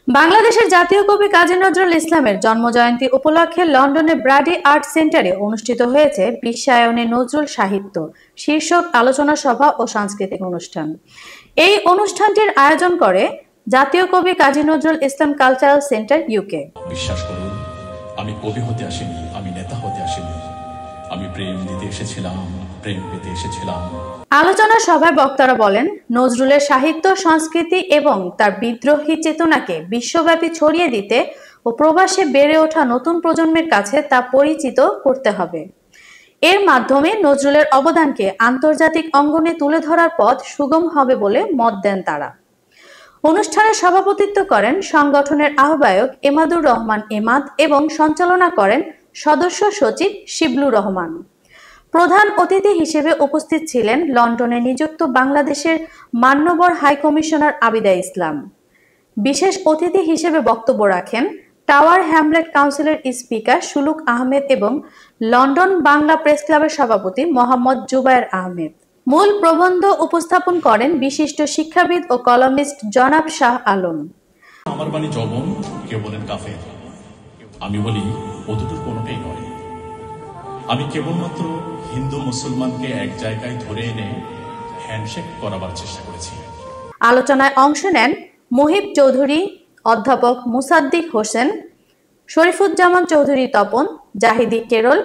বাংলাদেশের জাতীয় কবি কাজী নজরুল ইসলামের জন্মজয়ন্তী উপলক্ষে লন্ডনের ব্র্যাডি আর্ট সেন্টারে অনুষ্ঠিত হয়েছে বিশ্বায়নে নজরুল সাহিত্য শীর্ষক আলোচনা সভা ও সাংস্কৃতিক অনুষ্ঠান। এই অনুষ্ঠানটির আয়োজন করে জাতীয় কবি Kazi Nazrul Islam cultural centre UK. বিশ্বাস করুন, আমি কবি হতে আসিনি, আমি নেতা হতে আসিনি, আমি প্রেম দিতে এসেছিলাম, প্রেম পেতে এসেছিলাম। আলোচনা সভায় বক্তারা বলেন, নজরুলের সাহিত্য সংস্কৃতি এবং তার বিদ্রোহী চেতনাকে বিশ্বব্যাপী ছড়িয়ে দিতে ও প্রবাসে বেড়ে ওঠা নতুন প্রজন্মের কাছে তা পরিচিত করতে হবে। এর মাধ্যমে নজরুলের অবদানকে আন্তর্জাতিক অঙ্গনে তুলে ধরার পথ সুগম হবে বলে মত দেন তারা। অনুষ্ঠানে সভাপতিত্ব করেন সংগঠনের আহ্বায়ক এমাদুর রহমান এমাদ এবং সঞ্চালনা করেন সদস্য সচিব শিবলুর রহমান। প্রধান অতিথি হিসেবে উপস্থিত ছিলেন লন্ডনে নিযুক্ত বাংলাদেশের মান্যবর হাই কমিশনার আবিদা ইসলাম। বিশেষ অতিথি হিসেবে বক্তব্য রাখেন টাওয়ার হ্যামলেট কাউন্সিলের স্পিকার সুলুক আহমেদ এবং লন্ডন বাংলা প্রেস ক্লাবের সভাপতি মোহাম্মদ জুবায়ের আহমেদ। মূল প্রবন্ধ উপস্থাপন করেন বিশিষ্ট শিক্ষাবিদ ও কলামিস্ট জনাব শাহ আলম। আমার বাণী যৌবন, কেউ বলেন কাফের, আমি বলি অতটুকু কোনোটাই নয়। আমি কেবলমাত্র হিন্দু মুসলমানকে এক জায়গায় ধরে এনে হ্যান্ডশেক করাবার চেষ্টা করেছি। আলোচনায় অংশ নেন মুহিব চৌধুরী, অধ্যাপক মুসাদ্দিক হোসেন, শরীফুজ্জামান চৌধুরী তপন, জাহিদি কেরল,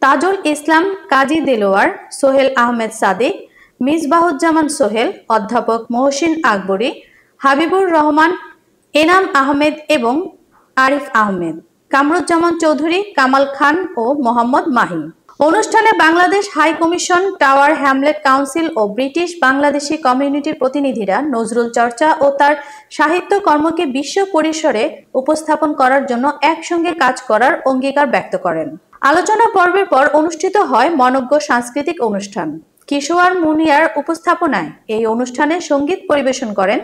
তাজুল ইসলাম কাজী দেলোয়ার, সোহেল আহমেদ সাদিক, মিসবাহুজ্জামান সোহেল, অধ্যাপক মহসিন আকবরী, হাবিবুর রহমান, এনাম আহমেদ এবং আরিফ আহমেদ, কামরুজ্জামান চৌধুরী, কামাল খান ও মোহাম্মদ মাহি। অনুষ্ঠানে Bangladesh high commission, tower hamlet council ও ব্রিটিশ বাংলাদেশি কমিউনিটির প্রতিনিধিরা নজরুল চর্চা ও তার সাহিত্য কর্মকে বিশ্ব পরিসরে উপস্থাপন করার জন্য একসঙ্গে কাজ করার অঙ্গীকার ব্যক্ত করেন। আলোচনা পর্বের পর অনুষ্ঠিত হয় মনোজ্ঞ সাংস্কৃতিক অনুষ্ঠান। কিশোর মুনিয়ার উপস্থাপনায় এই অনুষ্ঠানে সঙ্গীত পরিবেশন করেন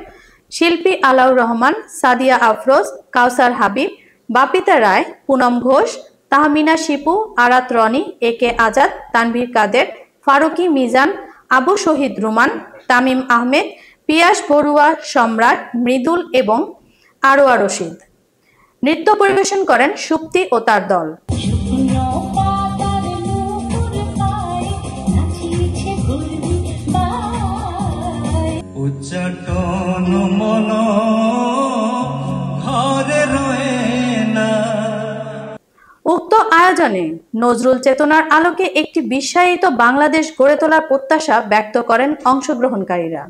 শিল্পী আলাউর রহমান, সাদিয়া আফরোজ, কাউসার হাবিব, বাপিতা রায়, পুনম ঘোষ, তাহমিনা শিপু, আরাত রনি, এ কে আজাদ, তানভীর কাদের, ফারুকি মিজান, আবু শহীদ রুমান, তামিম আহমেদ, পিয়াস বড়ুয়া, সম্রাট, মৃদুল এবং আরোয়া রশিদ। নৃত্য পরিবেশন করেন সুপ্তি ও তার দল। উচ্চাটন মন ঘরে রয়ে না। উক্ত আয়োজনে নজরুল চেতনার আলোকে একটি বিশ্বায়িত বাংলাদেশ গড়ে তোলার প্রত্যাশা ব্যক্ত করেন অংশগ্রহণকারীরা।